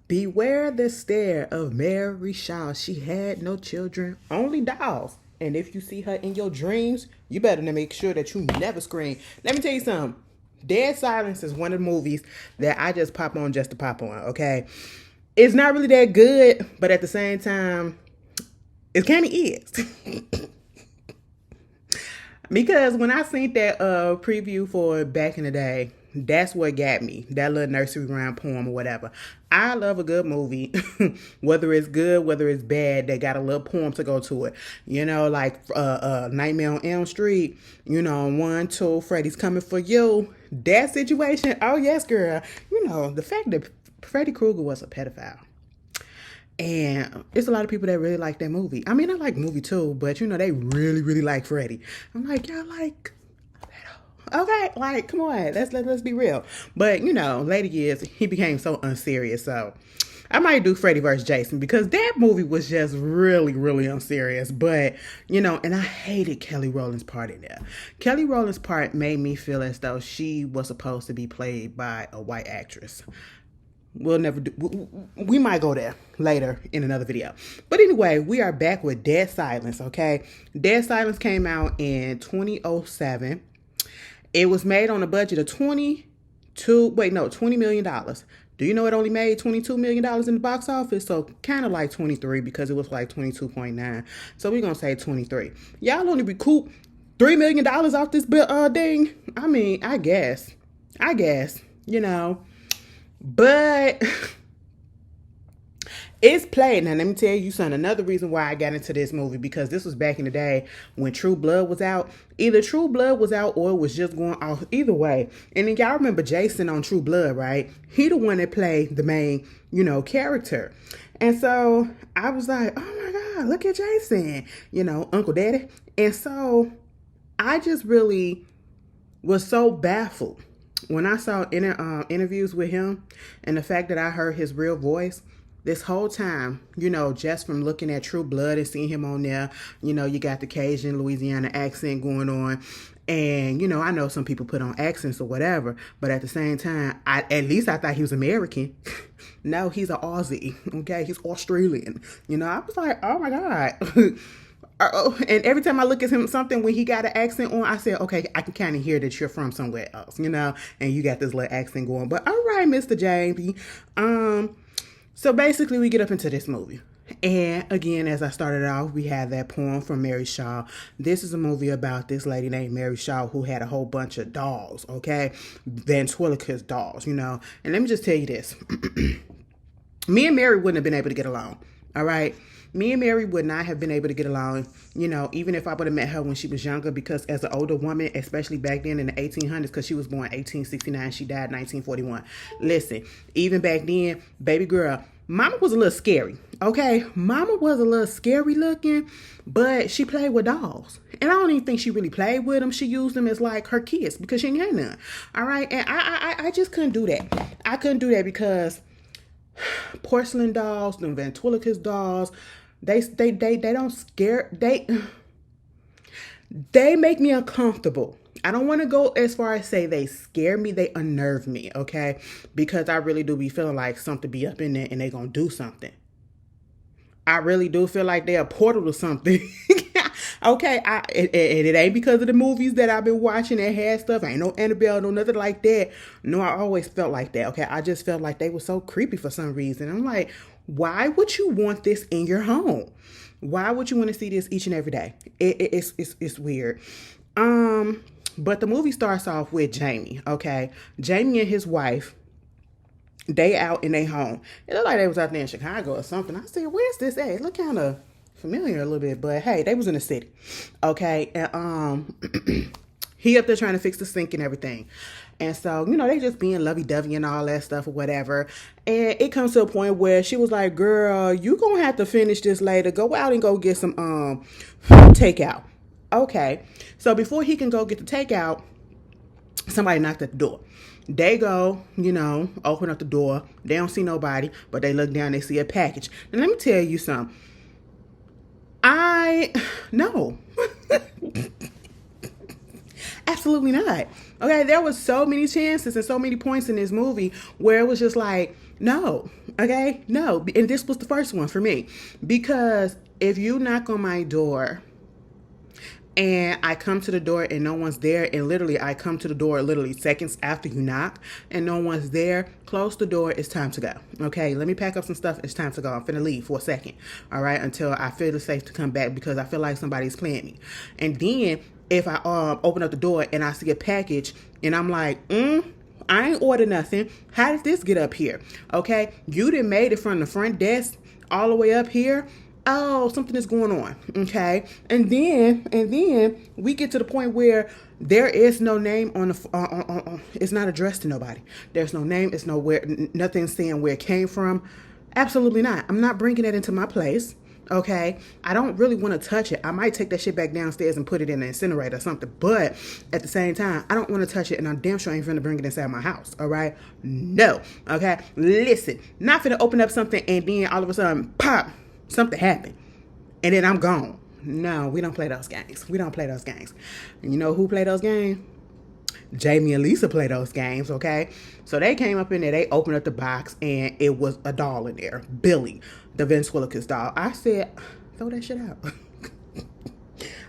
Beware the stare of Mary Shaw. She had no children, only dolls. And if you see her in your dreams, you better make sure that you never scream. Let me tell you something. Dead Silence is one of the movies that I just pop on just to pop on, okay? It's not really that good, but at the same time, it kind of is. Because when I seen that preview for Back in the Day, that's what got me. That little nursery rhyme poem or whatever. I love a good movie, whether it's good, whether it's bad. They got a little poem to go to it. You know, like Nightmare on Elm Street. You know, 1, 2, Freddy's coming for you. That situation. Oh yes, girl. You know the fact that Freddy Krueger was a pedophile. And it's a lot of people that really like that movie. I mean, I like the movie too, but you know, they really, really like Freddy. I'm like, y'all like, okay, like, come on, let's be real. But you know, later years, he became so unserious. So I might do Freddy vs. Jason because that movie was just really, really unserious. But you know, and I hated Kelly Rowland's part in there. Kelly Rowland's part made me feel as though she was supposed to be played by a white actress. We'll never do, we might go there later in another video. But anyway, we are back with Dead Silence, okay? Dead Silence came out in 2007. It was made on a budget of $20 million. Do you know it only made $22 million in the box office? So kind of like 23 because it was like 22.9. So we're going to say 23. Y'all only recoup $3 million off this thing. I mean, I guess, you know. But it's played. Now, let me tell you something. Another reason why I got into this movie, because this was back in the day when True Blood was out. Either True Blood was out or it was just going off. Either way. And then y'all remember Jason on True Blood, right? He the one that played the main, you know, character. And so I was like, oh my God, look at Jason, you know, Uncle Daddy. And so I just really was so baffled when I saw interviews with him and the fact that I heard his real voice this whole time, you know, just from looking at True Blood and seeing him on there, you know, you got the Cajun Louisiana accent going on. And, you know, I know some people put on accents or whatever, but at the same time, at least I thought he was American. No, he's an Aussie, okay? He's Australian. You know, I was like, oh my God. And every time I look at him, something when he got an accent on, I said, okay, I can kind of hear that you're from somewhere else, you know, and you got this little accent going. But all right, Mr. Jamie. So basically, we get up into this movie. And again, as I started off, we had that poem from Mary Shaw. This is a movie about this lady named Mary Shaw who had a whole bunch of dolls, okay? Ventriloquist dolls, you know. And let me just tell you this. Me and Mary wouldn't have been able to get along, all right? Me and Mary would not have been able to get along, you know, even if I would have met her when she was younger, because as an older woman, especially back then in the 1800s, because she was born 1869, she died 1941. Listen, even back then, baby girl, mama was a little scary, okay? Mama was a little scary looking, but she played with dolls. And I don't even think she really played with them. She used them as like her kids because she ain't had none, all right? And I just couldn't do that. I couldn't do that because porcelain dolls, them ventriloquist dolls, they don't scare, they make me uncomfortable. I don't want to go as far as say they scare me, they unnerve me, okay? Because I really do be feeling like something be up in there and they gonna do something. I really do feel like they're a portal or something. Okay, it ain't because of the movies that I've been watching that had stuff. Ain't no Annabelle, no nothing like that. No, I always felt like that. Okay, I just felt like they were so creepy for some reason. I'm like, why would you want this in your home? Why would you want to see this each and every day? It's weird. But the movie starts off with Jamie. Okay, Jamie and his wife. They out in their home. It looked like they was out there in Chicago or something. I said, where's this at? It looked kind of familiar a little bit, but hey, they was in the city. Okay, and he up there trying to fix the sink and everything. And so, you know, they just being lovey-dovey and all that stuff or whatever. And it comes to a point where she was like, girl, you gonna have to finish this later. Go out and go get some takeout. Okay, so before he can go get the takeout, somebody knocked at the door. They go, you know, open up the door. They don't see nobody, but they look down, they see a package. And let me tell you something. No. Absolutely not. Okay, there was so many chances and so many points in this movie where it was just like, no, okay, no. And this was the first one for me. Because if you knock on my door and I come to the door and no one's there, and literally I come to the door literally seconds after you knock and no one's there, close the door, it's time to go. Okay, let me pack up some stuff, it's time to go. I'm finna leave for a second, all right, until I feel it's safe to come back because I feel like somebody's playing me. And then if I open up the door and I see a package and I'm like, I ain't ordered nothing. How did this get up here? Okay, you done made it from the front desk all the way up here. Oh, something is going on. Okay. And then we get to the point where there is no name on the, it's not addressed to nobody. There's no name. It's nowhere, nothing saying where it came from. Absolutely not. I'm not bringing that into my place. Okay. I don't really want to touch it. I might take that shit back downstairs and put it in an incinerator or something. But at the same time, I don't want to touch it, and I'm damn sure I ain't finna bring it inside my house. All right. No. Okay. Listen, not finna open up something and then all of a sudden pop. Something happened and then I'm gone. No, we don't play those games. We don't play those games. And you know who play those games? Jamie and Lisa play those games, okay? So they came up in there, they opened up the box, and it was a doll in there. Billy, the ventriloquist doll. I said, throw that shit out.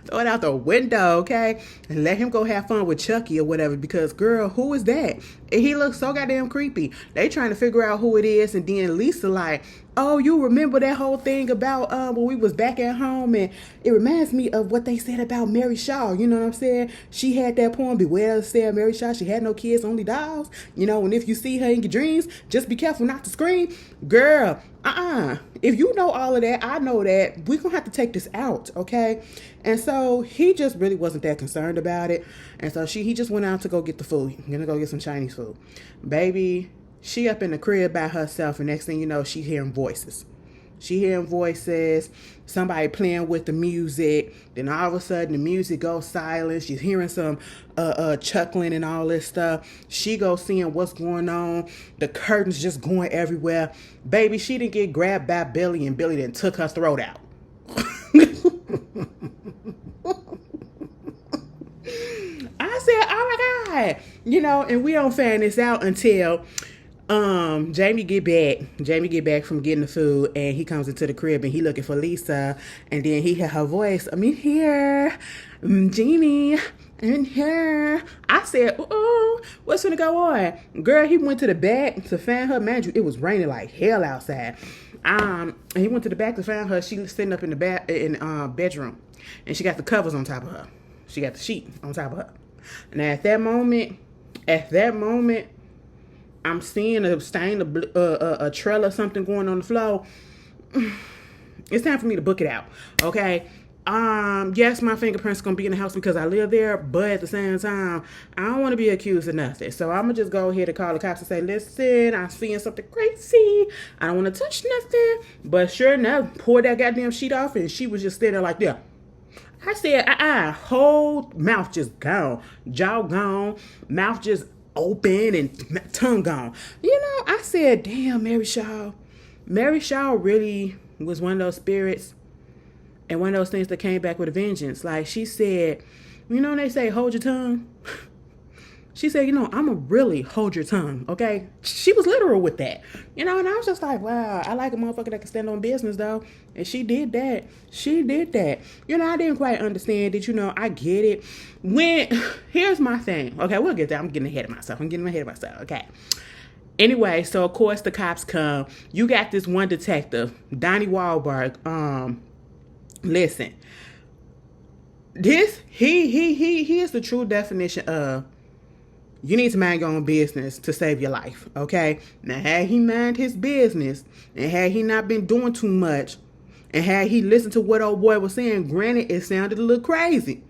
Throw it out the window, okay? And let him go have fun with Chucky or whatever, because, girl, who is that? And he looks so goddamn creepy. They trying to figure out who it is, and then Lisa like, oh, you remember that whole thing about when we was back at home, and it reminds me of what they said about Mary Shaw. You know what I'm saying? She had that poem, Beware, said Mary Shaw. She had no kids, only dolls. You know, and if you see her in your dreams, just be careful not to scream. Girl, if you know all of that, I know that, we're going to have to take this out, okay? And so he just really wasn't that concerned about it. And so he just went out to go get the food. He's going to go get some Chinese food. Baby, she up in the crib by herself, and next thing you know, she hearing voices. She hearing voices, somebody playing with the music. Then all of a sudden the music goes silent. She's hearing some chuckling and all this stuff. She goes seeing what's going on. The curtains just going everywhere. Baby, she didn't get grabbed by Billy, and Billy then took her throat out. I said, oh my God. You know, and we don't find this out until Jamie get back from getting the food, and he comes into the crib and he looking for Lisa, and then he hear her voice, I'm in here, Jamie, I'm in here. I said, what's gonna go on? Girl, he went to the back to find her. Man, it was raining like hell outside. And he went to the back to find her. She was sitting up in the bedroom, and she got the covers on top of her. She got the sheet on top of her. And at that moment, I'm seeing a stain, a trail or something going on the floor. It's time for me to book it out, okay? Yes, my fingerprints gonna be in the house because I live there, but at the same time, I don't want to be accused of nothing. So I'm gonna just go ahead and call the cops and say, listen, I'm seeing something crazy. I don't want to touch nothing. But sure enough, pour that goddamn sheet off, and she was just standing there like, yeah. I said, whole mouth just gone, jaw gone, mouth just open and tongue gone. You know, I said, damn, Mary Shaw. Mary Shaw really was one of those spirits and one of those things that came back with a vengeance. Like she said, you know, when they say, hold your tongue. She said, you know, I'm going to really hold your tongue, okay? She was literal with that, you know, and I was just like, wow, I like a motherfucker that can stand on business, though. And she did that. She did that. You know, I didn't quite understand it. You know, I get it. Here's my thing. Okay, we'll get there. I'm getting ahead of myself. Okay. Anyway, so, of course, the cops come. You got this one detective, Donnie Wahlberg. Listen. He is the true definition of, you need to mind your own business to save your life, okay? Now, had he mind his business, and had he not been doing too much, and had he listened to what old boy was saying, granted, it sounded a little crazy.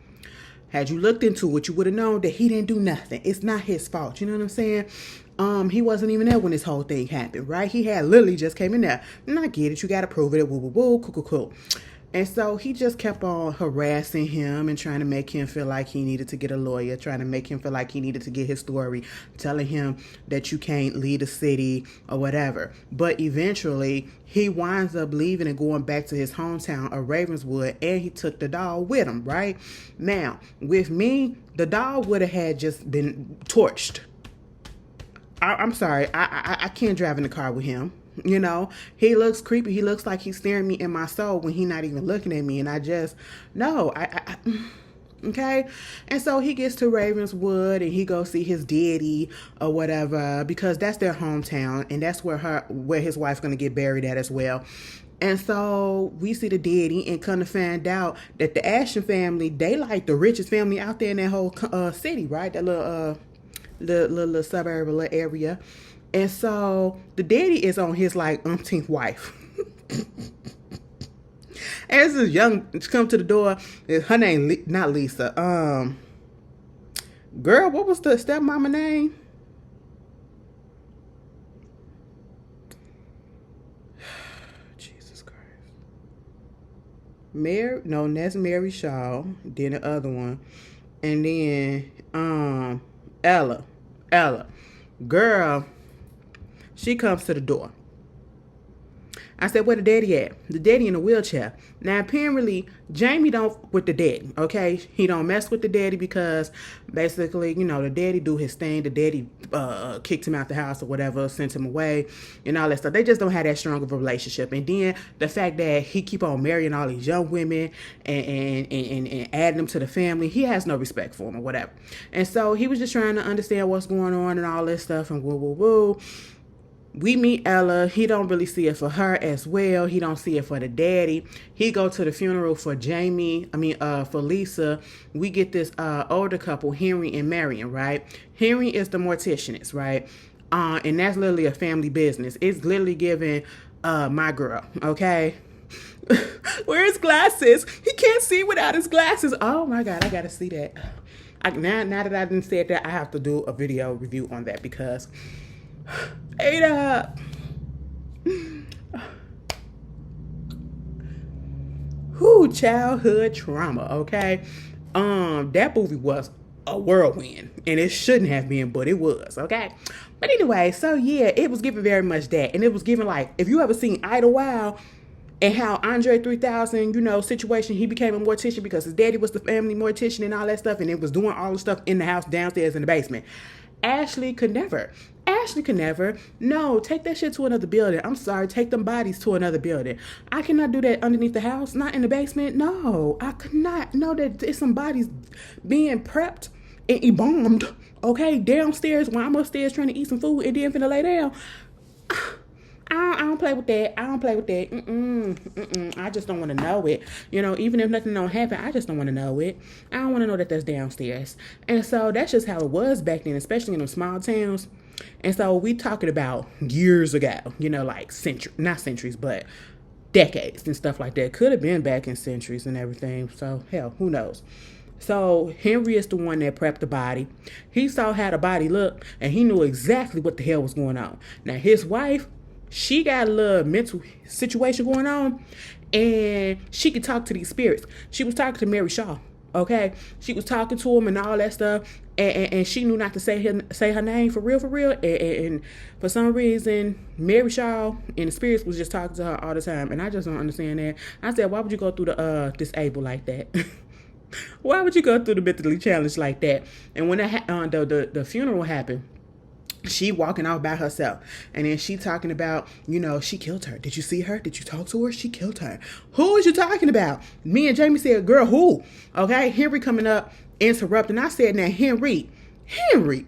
Had you looked into it, you would have known that he didn't do nothing. It's not his fault, you know what I'm saying? He wasn't even there when this whole thing happened, right? He had literally just came in there. And I get it, you gotta prove it, woo, cool. And so he just kept on harassing him and trying to make him feel like he needed to get a lawyer, trying to make him feel like he needed to get his story, telling him that you can't leave the city or whatever. But eventually, he winds up leaving and going back to his hometown of Ravenswood, and he took the dog with him, right? Now, with me, the dog would have had just been torched. I'm sorry, I can't drive in the car with him. You know, he looks creepy. He looks like he's staring me in my soul when he's not even looking at me. And I just, no, okay. And so he gets to Ravenswood and he goes see his daddy or whatever, because that's their hometown. And that's where his wife's going to get buried at as well. And so we see the daddy and come to find out that the Ashton family, they like the richest family out there in that whole city, right? That little suburb, little area. And so the daddy is on his like umpteenth wife. As this young come to the door, her name not Lisa. Girl, what was the stepmama name? Jesus Christ. Mary? No, that's Mary Shaw. Then the other one, and then Ella. Girl. She comes to the door. I said, where the daddy at? The daddy in a wheelchair. Now, apparently, Jamie don't with the daddy, okay? He don't mess with the daddy because basically, you know, the daddy do his thing. The daddy kicked him out the house or whatever, sent him away and all that stuff. They just don't have that strong of a relationship. And then the fact that he keep on marrying all these young women and adding them to the family, he has no respect for them or whatever. And so he was just trying to understand what's going on and all this stuff and woo. We meet Ella. He don't really see it for her as well. He don't see it for the daddy. He go to the funeral for for Lisa. We get this older couple, Henry and Marion, right? Henry is the morticianist, right? And that's literally a family business. It's literally giving my girl, okay? Where his glasses? He can't see without his glasses. Oh my God, I gotta see that. Now that I didn't say that, I have to do a video review on that because Ada. Childhood trauma, okay? That movie was a whirlwind, and it shouldn't have been, but it was, okay? But anyway, so yeah, it was giving very much that, and it was giving like, if you ever seen Idlewild and how Andre 3000, situation, he became a mortician because his daddy was the family mortician and all that stuff, and it was doing all the stuff in the house downstairs in the basement. Ashley could never. No, take that shit to another building. I'm sorry, take them bodies to another building. I cannot do that underneath the house, not in the basement. No, I could not know that there's some bodies being prepped and embalmed, okay, downstairs while I'm upstairs trying to eat some food and then finna lay down. I don't play with that. I just don't want to know it. Even if nothing don't happen, I just don't want to know it. I don't want to know that that's downstairs. And so that's just how it was back then, especially in them small towns. And so we talking about years ago, like not centuries, but decades and stuff like that. Could have been back in centuries and everything. So hell, who knows? So Henry is the one that prepped the body. He saw how the body looked and he knew exactly what the hell was going on. Now his wife, she got a little mental situation going on and she could talk to these spirits. She was talking to Mary Shaw, okay? She was talking to him and all that stuff, and she knew not to say her name for real. And for some reason, Mary Shaw and the spirits was just talking to her all the time, and I just don't understand that. I said, why would you go through the disabled like that? Why would you go through the mentally challenged like that? And when the funeral happened, she walking out by herself, and then she talking about, she killed her. Did you see her? Did you talk to her? She killed her. Who is you talking about? Me and Jamie said, girl, who? Okay, Henry coming up, interrupting. I said, now Henry, he trying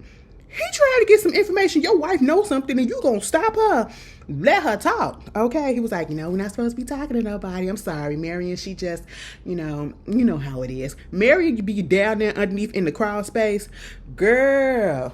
to get some information. Your wife knows something, and you gonna stop her? Let her talk, okay? He was like, we're not supposed to be talking to nobody. I'm sorry, Marion. She just, you know how it is. Marion could be down there underneath in the crawl space, girl.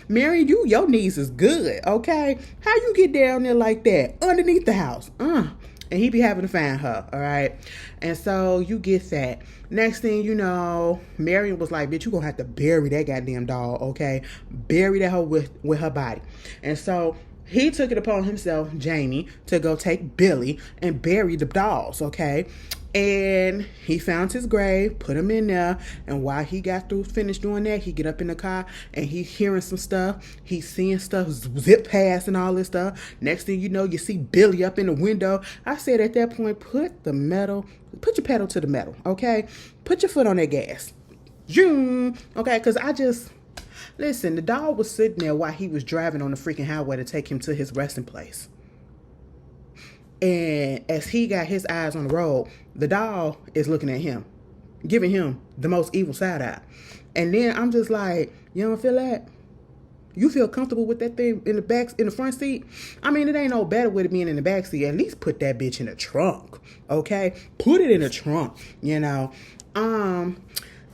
Mary, your knees is good, okay? How you get down there like that, underneath the house? And he be having to find her, all right? And so you get that. Next thing you know, Marion was like, bitch, you gonna have to bury that goddamn dog, okay? Bury that hoe with her body. And so He took it upon himself, Jamie, to go take Billy and bury the dolls, okay? And he found his grave, put him in there, and while he got through finished doing that, he get up in the car and he's hearing some stuff. He's seeing stuff zip past and all this stuff. Next thing you know, you see Billy up in the window. I said at that point, put your pedal to the metal, okay? Put your foot on that gas. Zoom, okay? Because listen, the dog was sitting there while he was driving on the freaking highway to take him to his resting place. And as he got his eyes on the road, the dog is looking at him, giving him the most evil side eye. And then I'm just like, you don't feel that? You feel comfortable with that thing in the front seat? I mean, it ain't no better with it being in the back seat. At least put that bitch in the trunk, okay? Put it in the trunk, you know.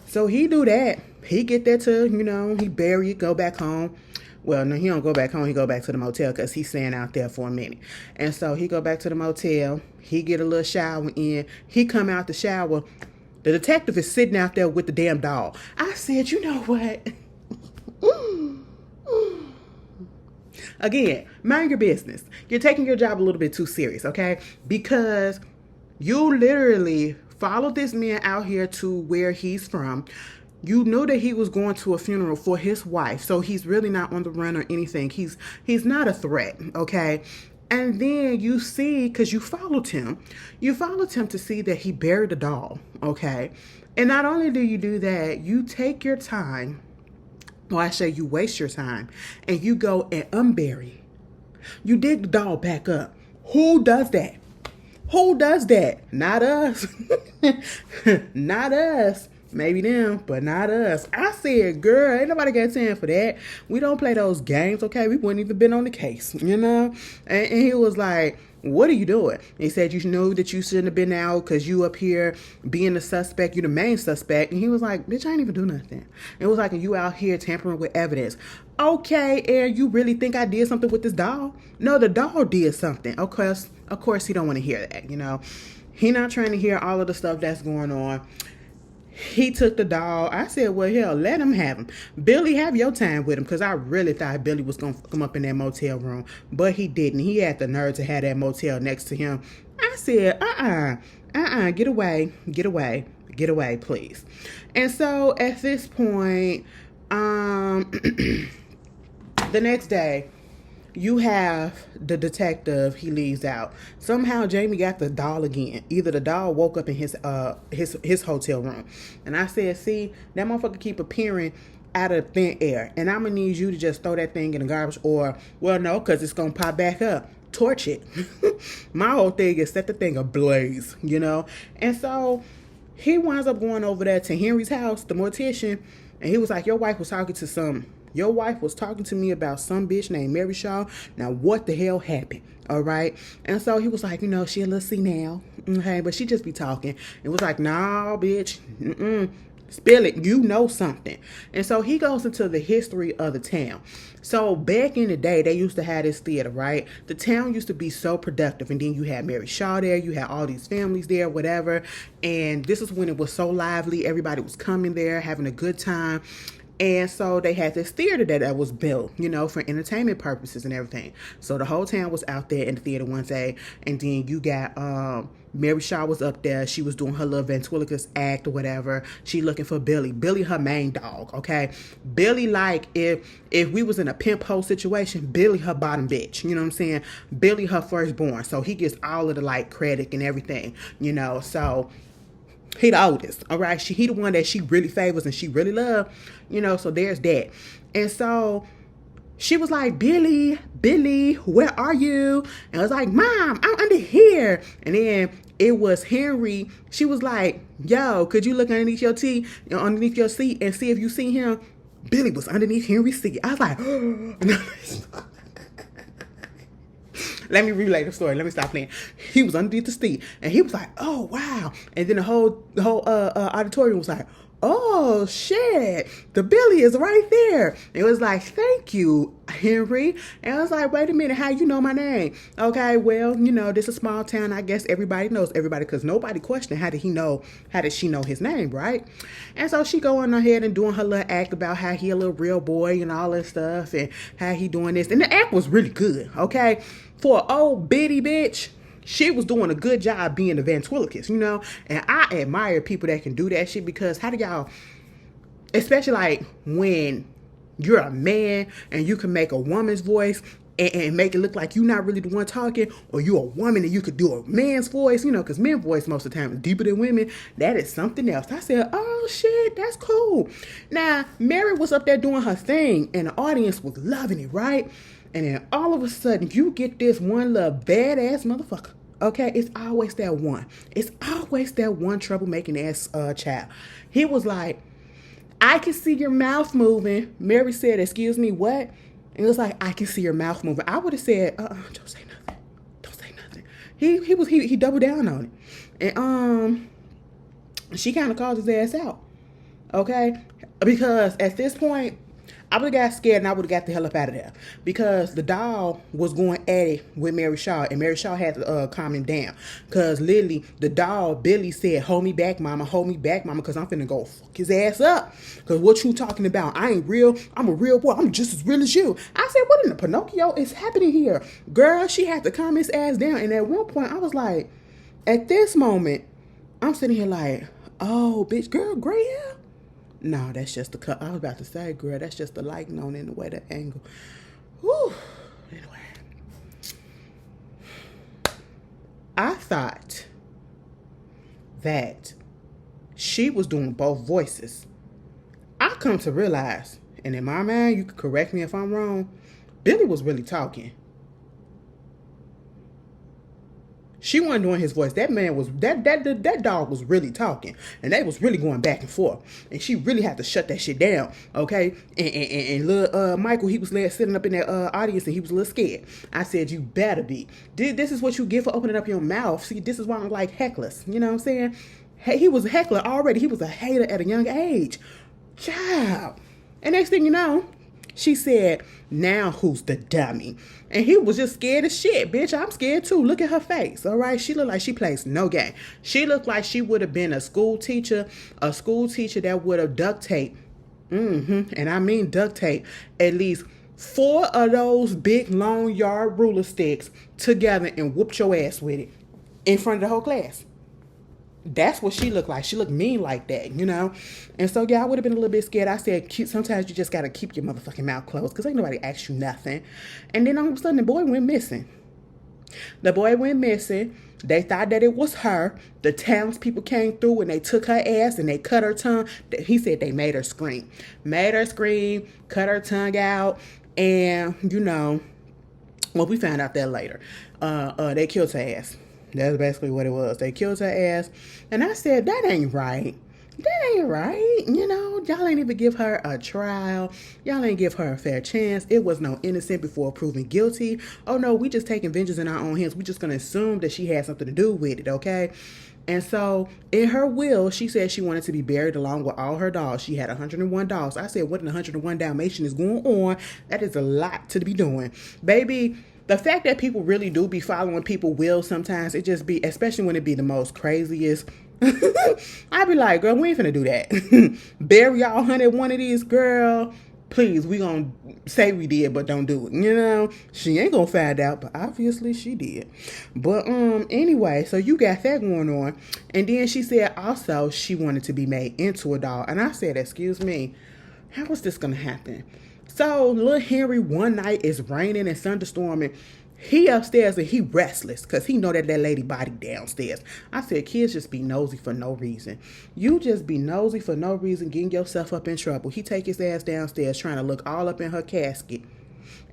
So he do that. He get there to, he bury it, go back home. Well, no, he don't go back home. He go back to the motel because he's staying out there for a minute. And so he go back to the motel. He get a little shower in. He come out the shower. The detective is sitting out there with the damn dog. I said, you know what? Again, mind your business. You're taking your job a little bit too serious, okay? Because you literally followed this man out here to where he's from. You knew that he was going to a funeral for his wife, so he's really not on the run or anything. He's not a threat, okay? And then you see, because you followed him to see that he buried a doll, okay? And not only do you do that, you take your time, or I say you waste your time, and you go and unbury. You dig the doll back up. Who does that? Who does that? Not us. Not us. Maybe them, but not us. I said, girl, ain't nobody got time for that. We don't play those games, okay? We wouldn't even been on the case, you know? And he was like, what are you doing? He said, you know that you shouldn't have been out because you up here being the suspect. You the main suspect. And he was like, bitch, I ain't even do nothing. It was like, you out here tampering with evidence. Okay, and you really think I did something with this doll? No, the doll did something. Of course, he don't want to hear that, you know? He not trying to hear all of the stuff that's going on. He took the doll. I said, well, hell, let him have him. Billy, have your time with him, because I really thought Billy was going to come up in that motel room. But he didn't. He had the nerve to have that motel next to him. I said, get away, please. And so at this point, the next day, you have the detective. He leaves out. Somehow Jamie got the doll again. Either the doll woke up in his hotel room. And I said, see, that motherfucker keep appearing out of thin air. And I'm going to need you to just throw that thing in the garbage. Or, well, no, because it's going to pop back up. Torch it. My whole thing is set the thing ablaze, you know. And so he winds up going over there to Henry's house, the mortician. And he was like, your wife was talking to me about some bitch named Mary Shaw. Now, what the hell happened? All right. And so he was like, she a little senile. Okay. But she just be talking. It was like, nah, bitch. Spill it. You know something. And so he goes into the history of the town. So back in the day, they used to have this theater, right? The town used to be so productive. And then you had Mary Shaw there. You had all these families there, whatever. And this is when it was so lively. Everybody was coming there, having a good time. And so they had this theater that was built, for entertainment purposes and everything. So the whole town was out there in the theater one day. And then you got Mary Shaw was up there. She was doing her little ventriloquist act or whatever. She looking for Billy. Billy, her main dog, okay? Billy, like, if we was in a pimp hoe situation, Billy, her bottom bitch. You know what I'm saying? Billy, her firstborn. So he gets all of the, credit and everything, So he the oldest, all right? He the one that she really favors and she really love, so there's that. And so she was like, Billy, where are you? And I was like, Mom, I'm under here. And then it was Henry. She was like, yo, could you look underneath your seat and see if you see him? Billy was underneath Henry's seat. I was like, let me relay the story. Let me stop playing. He was underneath the seat, and he was like, "Oh wow!" And then the whole auditorium was like, oh shit, the Billy is right there. It was like, thank you, Henry. And I was like, wait a minute, how you know my name? Okay, well, this is a small town. I guess everybody knows everybody because nobody questioned how did she know his name, right? And so she going ahead and doing her little act about how he a little real boy and all that stuff and how he doing this. And the act was really good, okay? For an old bitty bitch, she was doing a good job being a ventriloquist, and I admire people that can do that shit because how do y'all, especially like when you're a man and you can make a woman's voice and make it look like you're not really the one talking, or you're a woman and you could do a man's voice, because men's voice most of the time is deeper than women. That is something else. I said, oh shit, that's cool. Now, Mary was up there doing her thing and the audience was loving it, right? And then all of a sudden, you get this one little badass motherfucker. Okay, it's always that one. It's always that one troublemaking ass child. He was like, I can see your mouth moving. Mary said, excuse me, what? And it was like, I can see your mouth moving. I would have said, don't say nothing. Don't say nothing. He doubled down on it. And she kind of called his ass out. Okay? Because at this point, I would have got scared and I would have got the hell up out of there. Because the doll was going at it with Mary Shaw. And Mary Shaw had to calm him down. Because literally, the doll, Billy, said, hold me back, mama. Hold me back, mama. Because I'm finna go fuck his ass up. Because what you talking about? I ain't real. I'm a real boy. I'm just as real as you. I said, what in the Pinocchio is happening here? Girl, she had to calm his ass down. And at one point, I was like, at this moment, I'm sitting here like, oh, bitch, girl, gray hair? No, that's just the cut. I was about to say, girl, that's just the lighting on in the way, the angle. Whew. Anyway. I thought that she was doing both voices. I come to realize, and in my mind, you can correct me if I'm wrong, Billy was really talking. She wasn't doing his voice. That man was, that dog was really talking. And they was really going back and forth. And she really had to shut that shit down, okay? And little Michael, he was sitting up in that audience and he was a little scared. I said, you better be. This is what you get for opening up your mouth. See, this is why I'm like hecklers. You know what I'm saying? He was a heckler already. He was a hater at a young age. Child. And next thing you know, she said, now who's the dummy? And he was just scared as shit. Bitch, I'm scared too. Look at her face, all right? She looked like she plays no game. She looked like she would have been a school teacher that would have duct taped, and I mean duct tape, at least 4 of those big, long yard ruler sticks together and whooped your ass with it in front of the whole class. That's what she looked like. She looked mean like that, And so, yeah, I would have been a little bit scared. I said, sometimes you just got to keep your motherfucking mouth closed because ain't nobody asked you nothing. And then all of a sudden, the boy went missing. They thought that it was her. The townspeople came through and they took her ass and they cut her tongue. He said they made her scream. Cut her tongue out. And, well, we found out that later. They killed her ass. That's basically what it was. They killed her ass. And I said, that ain't right. Y'all ain't even give her a trial. Y'all ain't give her a fair chance. It was no innocent before proven guilty. Oh no, we just taking vengeance in our own hands. We just gonna assume that she had something to do with it, okay? And so in her will, she said she wanted to be buried along with all her dogs. She had 101 dogs. I said, what in 101 Dalmatian is going on? That is a lot to be doing. Baby, the fact that people really do be following people's will sometimes, it just be, especially when it be the most craziest. I'd be like, girl, we ain't finna do that. Bury y'all 101 of these, girl. Please, we gonna say we did, but don't do it. She ain't gonna find out, but obviously she did. But anyway, so you got that going on. And then she said also she wanted to be made into a doll. And I said, excuse me, how is this gonna happen? So little Henry one night is raining and thunderstorming. He upstairs and he restless because he know that lady body downstairs. I said, kids just be nosy for no reason. You just be nosy for no reason, getting yourself up in trouble. He take his ass downstairs trying to look all up in her casket.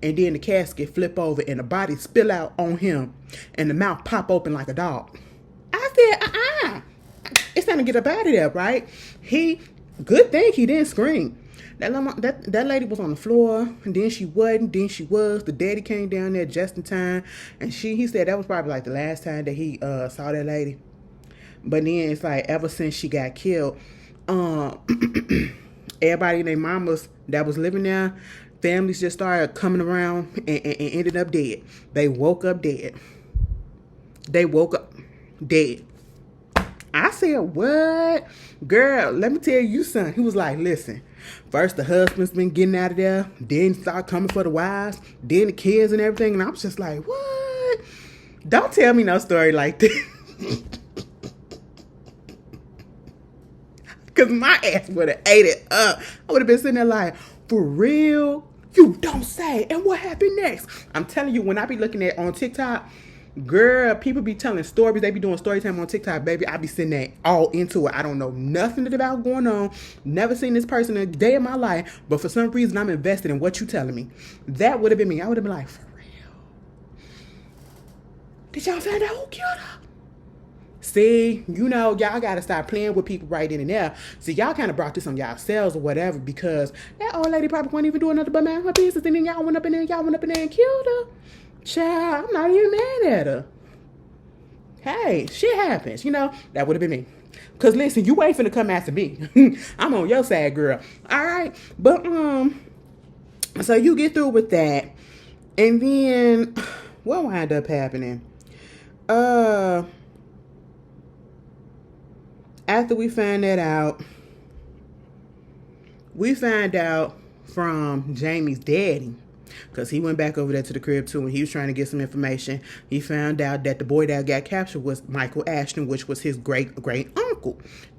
And then the casket flip over and the body spill out on him. And the mouth pop open like a dog. I said, it's time to get up out of there, right? Good thing he didn't scream. That lady was on the floor, and then she wasn't, then she was. The daddy came down there just in time, and he said that was probably like the last time that he saw that lady. But then it's like ever since she got killed, Um, everybody and their mamas that was living there, families just started coming around and ended up dead. They woke up dead. They woke up dead. I said, what? Girl, let me tell you something. He was like, listen, first the husband's been getting out of there, then start coming for the wives, then the kids and everything. And I was just like, what? Don't tell me no story like this. Because my ass would have ate it up. I would have been sitting there like, for real? You don't say. And what happened next? I'm telling you, when I be looking at on TikTok, girl, people be telling stories. They be doing story time on TikTok, baby. I be sitting there all into it. I don't know nothing about going on. Never seen this person a day in my life. But for some reason, I'm invested in what you telling me. That would have been me. I would have been like, for real? Did y'all find out who killed her? See, y'all got to stop playing with people right in and there. See, y'all kind of brought this on yourselves or whatever, because that old lady probably wasn't even doing nothing but mind her business. And then y'all went up in there and killed her. Child, I'm not even mad at her. Hey, shit happens. That would have been me. Because listen, you ain't finna come after me. I'm on your side, girl. All right. But, so you get through with that. And then, what wound up happening? After we find that out, we find out from Jamie's daddy, because he went back over there to the crib too, and he was trying to get some information. He found out that the boy that got captured was Michael Ashton, which was his great-great-uncle,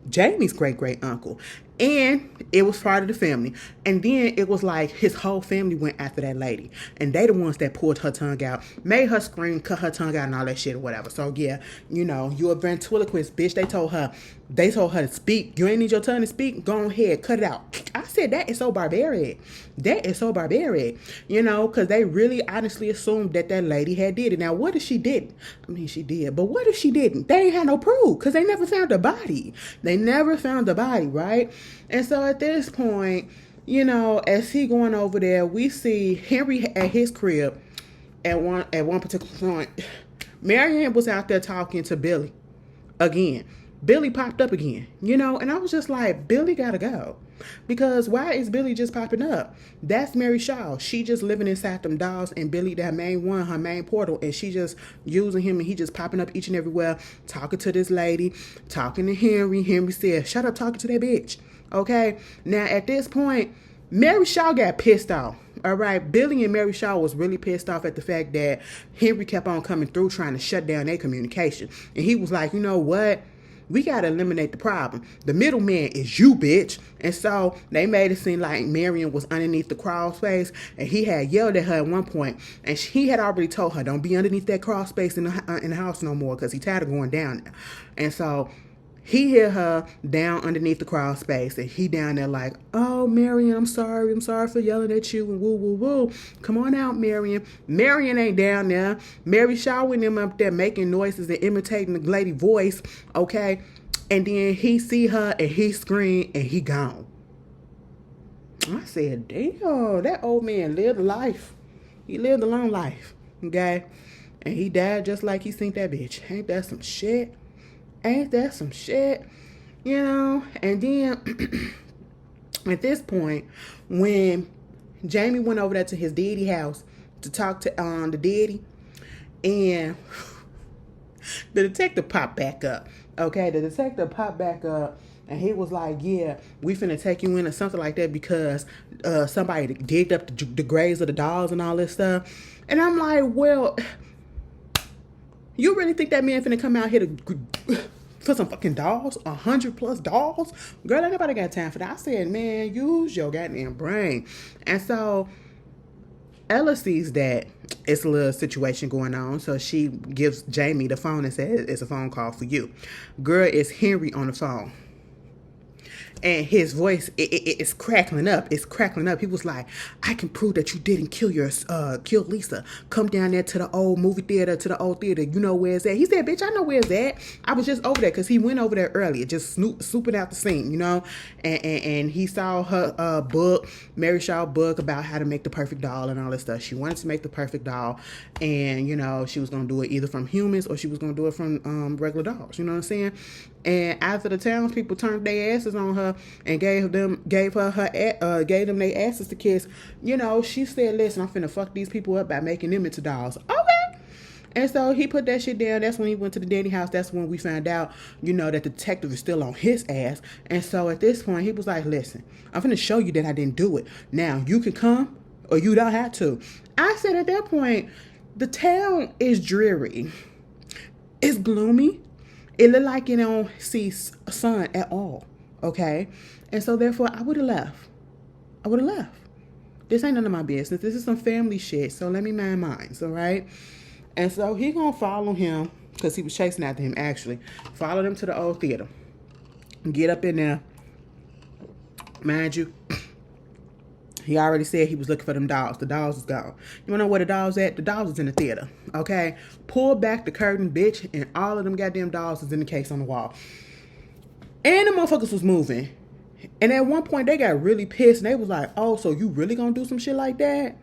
Jamie's great-great-uncle. And it was part of the family. And then it was like his whole family went after that lady. And they the ones that pulled her tongue out, made her scream, cut her tongue out and all that shit or whatever. So yeah, you a ventriloquist, bitch. They told her to speak. You ain't need your tongue to speak? Go ahead, cut it out. I said, that is so barbaric. That is so barbaric. Because they really honestly assumed that lady had did it. Now, what if she didn't? I mean, she did. But what if she didn't? They ain't had no proof because they never found the body. Right? And so at this point, as he going over there, we see Henry at his crib at one particular point. Marianne was out there talking to Billy again. Billy popped up again, and I was just like, Billy gotta go. Because why is Billy just popping up? That's Mary Shaw. She just living inside them dolls, and Billy, that main one, her main portal, and she just using him, and he just popping up each and everywhere, talking to this lady, talking to Henry. Henry said, shut up talking to that bitch. Okay? Now, at this point, Mary Shaw got pissed off. All right? Billy and Mary Shaw was really pissed off at the fact that Henry kept on coming through trying to shut down their communication. And he was like, you know what? We got to eliminate the problem. The middleman is you, bitch. And so they made it seem like Marion was underneath the crawl space, and he had yelled at her at one point, and he had already told her, don't be underneath that crawl space in the house no more, because he tired of going down there. And so he hit her down underneath the crawl space, and he down there like, oh, Marion, I'm sorry for yelling at you, and woo, woo, woo. Come on out, Marion. Marion ain't down there. Mary Shaw and them up there making noises and imitating the lady voice, okay? And then he see her, and he scream, and he gone. I said, damn, that old man lived a life. He lived a long life, okay? And he died just like he seen that bitch. Ain't that some shit? Ain't that some shit? And then at this point, when Jamie went over there to his daddy house to talk to the daddy, and the detective popped back up. Okay, the detective popped back up, and he was like, yeah, we finna take you in or something like that because somebody digged up the graves of the dolls and all this stuff. And I'm like, well, you really think that man finna come out here for some fucking dolls? 100+ dolls? Girl, ain't nobody got time for that. I said, man, use your goddamn brain. And so Ella sees that it's a little situation going on, so she gives Jamie the phone and says, it's a phone call for you. Girl, it's Henry on the phone. And his voice, it's crackling up. It's crackling up. He was like, I can prove that you didn't kill Lisa. Come down there to the old movie theater, to the old theater. You know where it's at. He said, bitch, I know where it's at. I was just over there because he went over there earlier, just snooping out the scene, And he saw her book, Mary Shaw book, about how to make the perfect doll and all that stuff. She wanted to make the perfect doll. And, she was going to do it either from humans or she was going to do it from regular dolls. You know what I'm saying? And after the townspeople turned their asses on her and gave them their asses to kiss, she said, "Listen, I'm finna fuck these people up by making them into dolls." Okay. And so he put that shit down. That's when he went to the Danny house. That's when we found out, that the detective is still on his ass. And so at this point, he was like, "Listen, I'm finna show you that I didn't do it. Now, you can come or you don't have to." I said at that point, the town is dreary. It's gloomy. It looked like you don't see sun at all. Okay? And so therefore, I would have left. This ain't none of my business. This is some family shit. So let me mind mine. All right? And so he gonna follow him, because he was chasing after him actually. Followed him to the old theater. Get up in there. Mind you, he already said he was looking for them dolls. The dolls is gone. You wanna know where the dolls at? The dolls is in the theater. Okay? Pull back the curtain, bitch, and all of them goddamn dolls is in the case on the wall. And the motherfuckers was moving. And at one point they got really pissed and they was like, "Oh, so you really gonna do some shit like that?"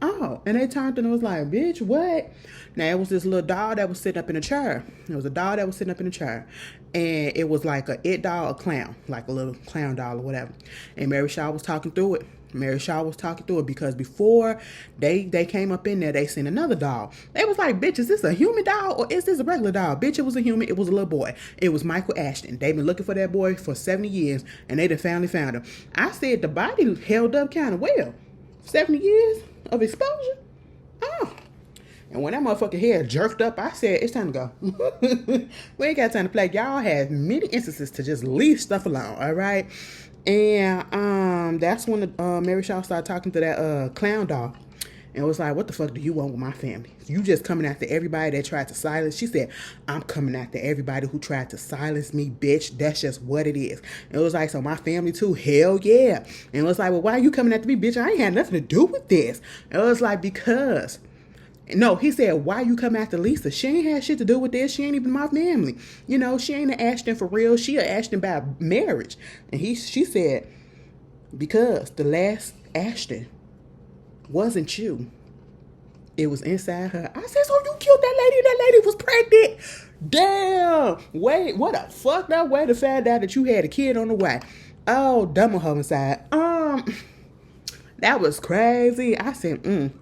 Oh, and they turned and was like, "Bitch, what?" Now, it was this little doll that was sitting up in a chair. It was a doll that was sitting up in a chair. And it was like a it doll, a clown, like a little clown doll or whatever. And Mary Shaw was talking through it. Because before they came up in there, they seen another doll. They was like, "Bitch, is this a human doll or is this a regular doll?" Bitch, it was a human. It was a little boy. It was Michael Ashton. They've been looking for that boy for 70 years and they done finally found him. I said the body held up kind of well. 70 years of exposure? Oh. And when that motherfucking head jerked up, I said, "It's time to go." We ain't got time to play. Y'all had many instances to just leave stuff alone, all right? And that's when Mary Shaw started talking to that clown doll. And was like, "What the fuck do you want with my family? You just coming after everybody that tried to silence." She said, "I'm coming after everybody who tried to silence me, bitch. That's just what it is." And it was like, "So my family too?" "Hell yeah." And it was like, "Well, why are you coming after me, bitch? I ain't had nothing to do with this." And it was like, "Because..." No, he said, "Why you come after Lisa? She ain't had shit to do with this. She ain't even my family. She ain't an Ashton for real. She an Ashton by marriage." And she said, "Because the last Ashton wasn't you. It was inside her." I said, "So you killed that lady and that lady was pregnant? Damn. Wait, what a fucked up way to find out that you had a kid on the way." Oh, dumb homicide. That was crazy. I said,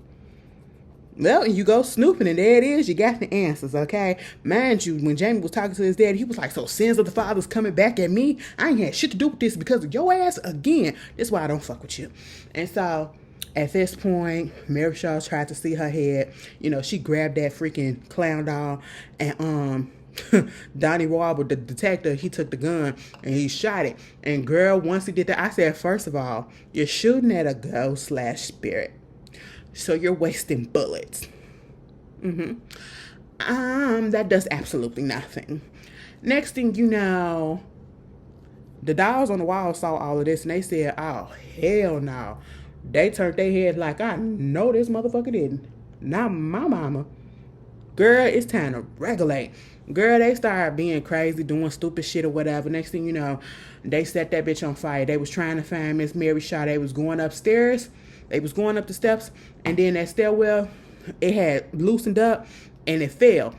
Well, you go snooping and there it is. You got the answers, okay? Mind you, when Jamie was talking to his dad, he was like, "So sins of the fathers coming back at me? I ain't had shit to do with this because of your ass again. That's why I don't fuck with you." And so at this point, Mary Shaw tried to see her head. She grabbed that freaking clown doll and Donnie Warble, the detective, he took the gun and he shot it. And girl, once he did that, I said, first of all, you're shooting at a ghost/spirit. So you're wasting bullets. That does absolutely nothing. Next thing you know, the dolls on the wall saw all of this and they said, "Oh, hell no." They turned their head like, "I know this motherfucker didn't. Not my mama." Girl, it's time to regulate. Girl, they started being crazy, doing stupid shit or whatever. Next thing you know, they set that bitch on fire. They was trying to find Miss Mary Shaw. They was going upstairs. They was going up the steps, and then that stairwell, it had loosened up, and it fell.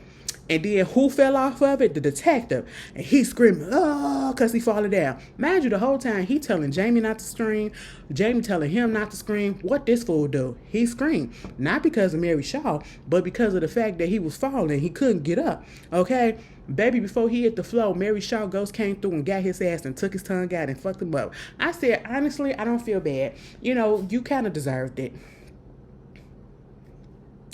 And then who fell off of it? The detective. And he screaming, "Oh," because he falling down. Mind you, the whole time, he telling Jamie not to scream. Jamie telling him not to scream. What this fool do? He screamed. Not because of Mary Shaw, but because of the fact that he was falling. He couldn't get up. Okay? Baby, before he hit the floor, Mary Shaw ghost came through and got his ass and took his tongue out and fucked him up. I said, honestly, I don't feel bad. You kind of deserved it.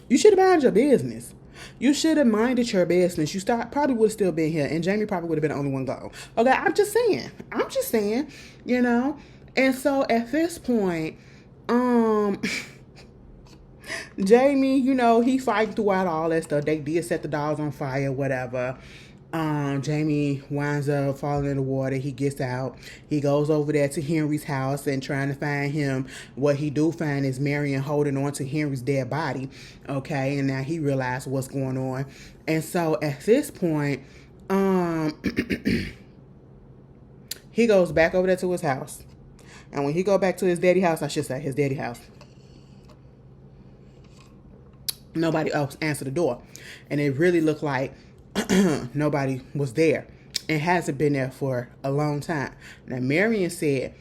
You should have minded your business. You should have minded your business. You probably would have still been here, and Jamie probably would have been the only one gone. Okay, I'm just saying, And so at this point, Jamie, he fighting throughout all that stuff. They did set the dolls on fire, whatever. Jamie winds up falling in the water. He gets out. He goes over there to Henry's house and trying to find him. What he do find is Marion holding on to Henry's dead body. Okay, and now he realized what's going on. And so at this point, he goes back over there to his house. And when he go back to his daddy house, nobody else answered the door. And it really looked like nobody was there. and hasn't been there for a long time. Now, Marion said,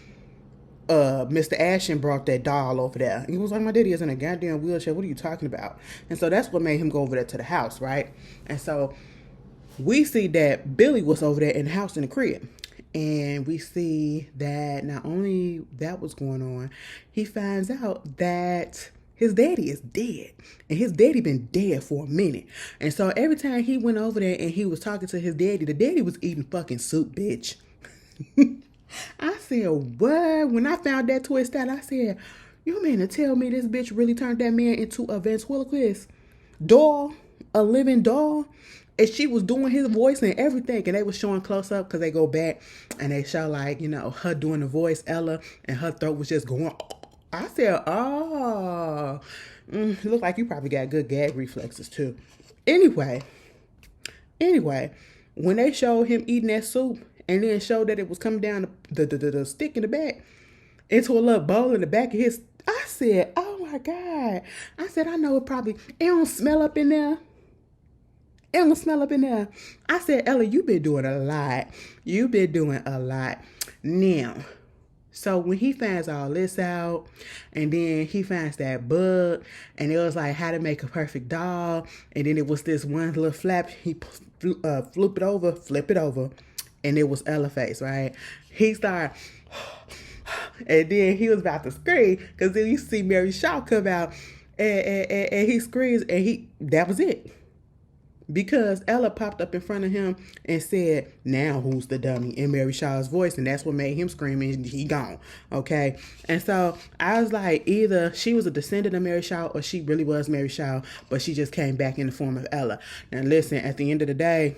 Mr. Ashton brought that doll over there. And he was like, my daddy is in a goddamn wheelchair. What are you talking about? And so that's what made him go over there to the house, right? And so we see that Billy was over there in the house in the crib. And we see that not only that was going on, he finds out that his daddy is dead. And his daddy been dead for a minute. And so every time he went over there and he was talking to his daddy, the daddy was eating fucking soup, bitch. I said, what? When I found that twist out, I said, you mean to tell me this bitch really turned that man into a ventriloquist doll? A living doll? And she was doing his voice and everything. And they was showing close up because they go back and they show, like, you know, her doing the voice, Ella, and her throat was just going. I said, oh. Look like you probably got good gag reflexes too. Anyway, when they showed him eating that soup and then showed that it was coming down the stick in the back into a little bowl in the back of his, I said, oh my God. I said, I know it don't smell up in there. It don't smell up in there. I said, Ella, you've been doing a lot. You've been doing a lot. Now, so when he finds all this out, and then he finds that book, and it was like how to make a perfect doll, and then it was this one little flap, he flip it over, and it was Ella face, right? He started, and then he was about to scream, because then you see Mary Shaw come out, and he screams, and that was it. Because Ella popped up in front of him and said, now who's the dummy, in Mary Shaw's voice, and that's what made him scream, and he gone, okay? And so I was like, either she was a descendant of Mary Shaw or she really was Mary Shaw, but she just came back in the form of Ella. Now listen, at the end of the day,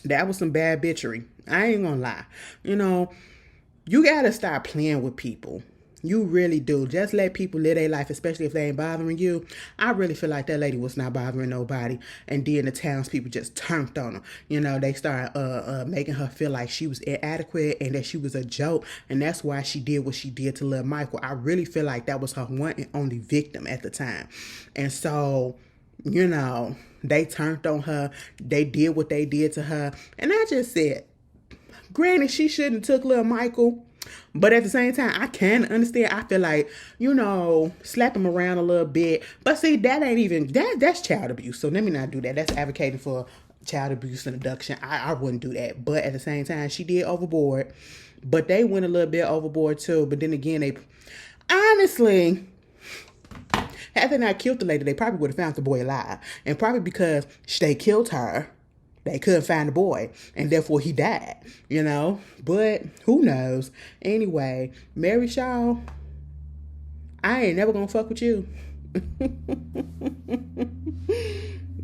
that was some bad bitchery. I ain't gonna lie. You know, you gotta stop playing with people. You really do. Just let people live their life, especially if they ain't bothering you. I really feel like that lady was not bothering nobody. And then the townspeople just turned on her. You know, they started making her feel like she was inadequate and that she was a joke. And that's why she did what she did to little Michael. I really feel like that was her one and only victim at the time. And so, you know, they turned on her. They did what they did to her. And I just said, granted, she shouldn't have took little Michael. But at the same time, I can understand. I feel like, you know, slap him around a little bit. But see, that ain't even, that's child abuse. So let me not do that. That's advocating for child abuse and abduction. I wouldn't do that. But at the same time, she did overboard. But they went a little bit overboard too. But then again, they, honestly, had they not killed the lady, they probably would have found the boy alive. And probably because they killed her, they couldn't find the boy, and therefore he died, you know? But who knows? Anyway, Mary Shaw, I ain't never gonna fuck with you.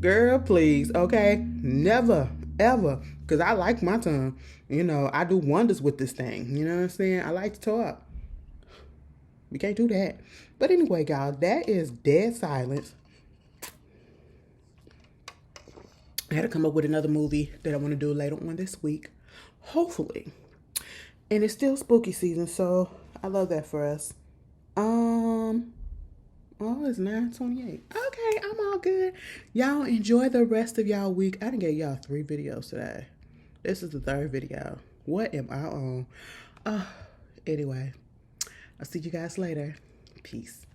Girl, please, okay? Never, ever. Because I like my tongue. You know, I do wonders with this thing. You know what I'm saying? I like to talk. We can't do that. But anyway, y'all, that is Dead Silence. I had to come up with another movie that I want to do later on this week, hopefully. And it's still spooky season, so I love that for us. Oh, it's 9:28. Okay, I'm all good. Y'all enjoy the rest of y'all week. I done gave y'all 3 videos today. This is the 3rd video. What am I on? Anyway, I'll see you guys later. Peace.